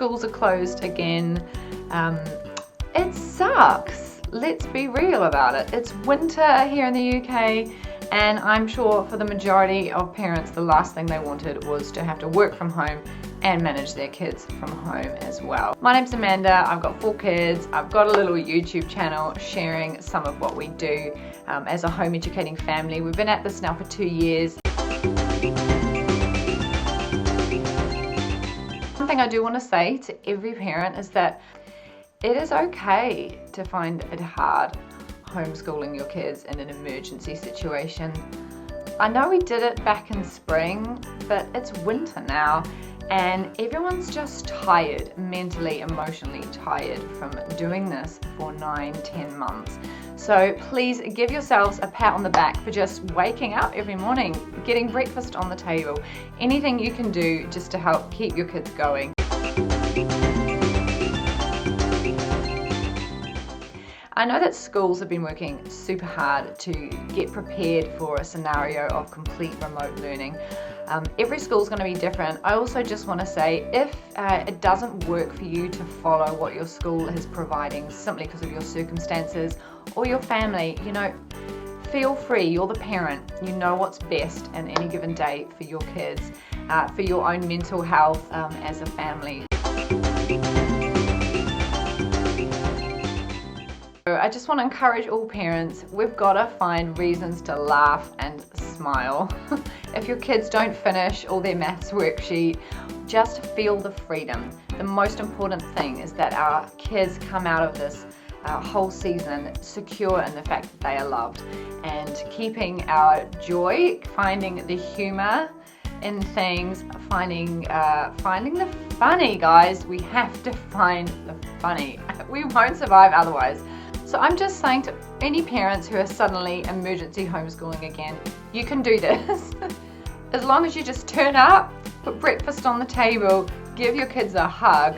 schools are closed again. It sucks. Let's be real about it. It's winter here in the UK, and I'm sure for the majority of parents, the last thing they wanted was to have to work from home and manage their kids from home as well. My name's Amanda, I've got 4 kids, I've got a little YouTube channel sharing some of what we do as a home educating family. We've been at this now for 2 years. One thing I do want to say to every parent is that it is okay to find it hard homeschooling your kids in an emergency situation. I know we did it back in spring, but it's winter now and everyone's just tired, mentally, emotionally tired from doing this for 9-10 months. So please give yourselves a pat on the back for just waking up every morning, getting breakfast on the table, anything you can do just to help keep your kids going. I know that schools have been working super hard to get prepared for a scenario of complete remote learning. Every school is going to be different. I also just want to say, if it doesn't work for you to follow what your school is providing simply because of your circumstances or your family, feel free. You're the parent. You know what's best in any given day for your kids, for your own mental health as a family. I just want to encourage all parents, we've got to find reasons to laugh and smile. If your kids don't finish all their maths worksheet, just feel the freedom. The most important thing is that our kids come out of this whole season secure in the fact that they are loved, and keeping our joy, finding the humor in things, finding the funny, guys. We have to find the funny. We won't survive otherwise. So I'm just saying to any parents who are suddenly emergency homeschooling again, you can do this. As long as you just turn up, put breakfast on the table, give your kids a hug,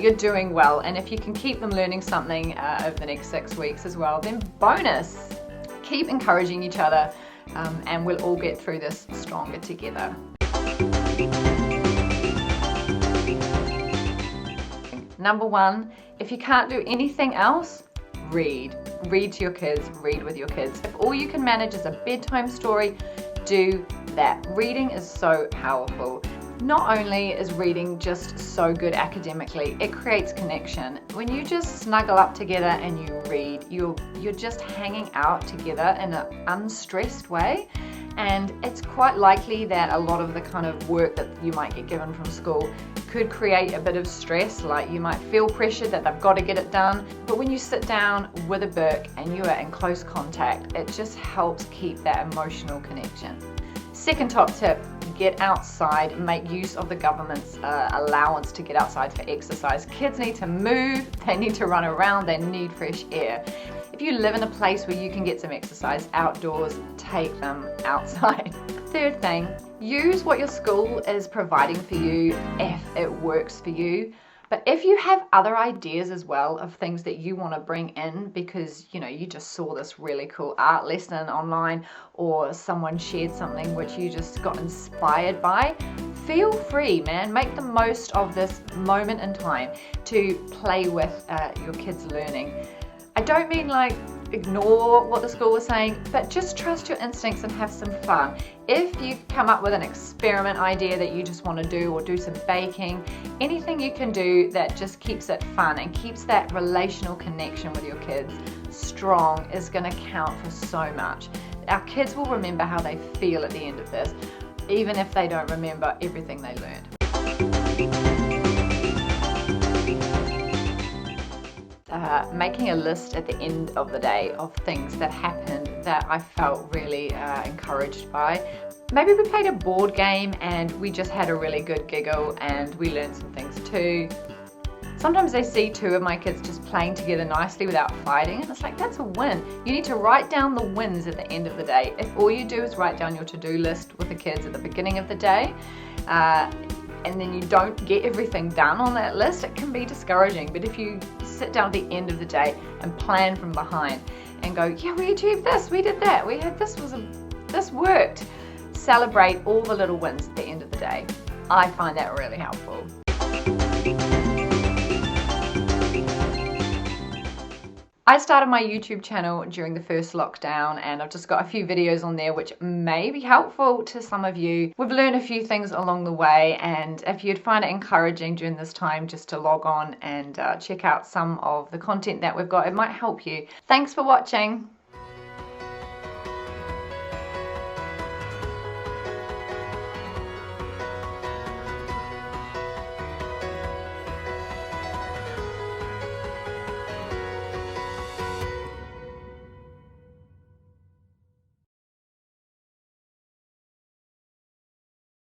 you're doing well. And if you can keep them learning something over the next 6 weeks as well, then bonus. Keep encouraging each other and we'll all get through this stronger together. Number 1, if you can't do anything else, read to your kids, read with your kids. If all you can manage is a bedtime story, do that. Reading is so powerful. Not only is reading just so good academically, it creates connection. When you just snuggle up together and you read, you're just hanging out together in an unstressed way. And it's quite likely that a lot of the kind of work that you might get given from school could create a bit of stress, like you might feel pressure that they've got to get it done. But when you sit down with a book and you are in close contact, it just helps keep that emotional connection. Second top tip, get outside, make use of the government's allowance to get outside for exercise. Kids need to move, they need to run around, they need fresh air. If you live in a place where you can get some exercise outdoors, take them outside. Third thing, use what your school is providing for you if it works for you. But if you have other ideas as well of things that you want to bring in because you just saw this really cool art lesson online, or someone shared something which you just got inspired by, feel free, man. Make the most of this moment in time to play with your kids' learning. I don't mean like ignore what the school is saying, but just trust your instincts and have some fun. If you come up with an experiment idea that you just want to do, or do some baking, anything you can do that just keeps it fun and keeps that relational connection with your kids strong is going to count for so much. Our kids will remember how they feel at the end of this, even if they don't remember everything they learned. Making a list at the end of the day of things that happened that I felt really encouraged by. Maybe we played a board game and we just had a really good giggle and we learned some things too. Sometimes I see 2 of my kids just playing together nicely without fighting, and it's like, that's a win. You need to write down the wins at the end of the day. If all you do is write down your to-do list with the kids at the beginning of the day, and then you don't get everything done on that list, it can be discouraging. But if you sit down at the end of the day and plan from behind and go, yeah, we achieved this, we did that, we had this worked. Celebrate all the little wins at the end of the day. I find that really helpful. I started my YouTube channel during the first lockdown, and I've just got a few videos on there which may be helpful to some of you. We've learned a few things along the way, and if you'd find it encouraging during this time just to log on and check out some of the content that we've got, it might help you. Thanks for watching.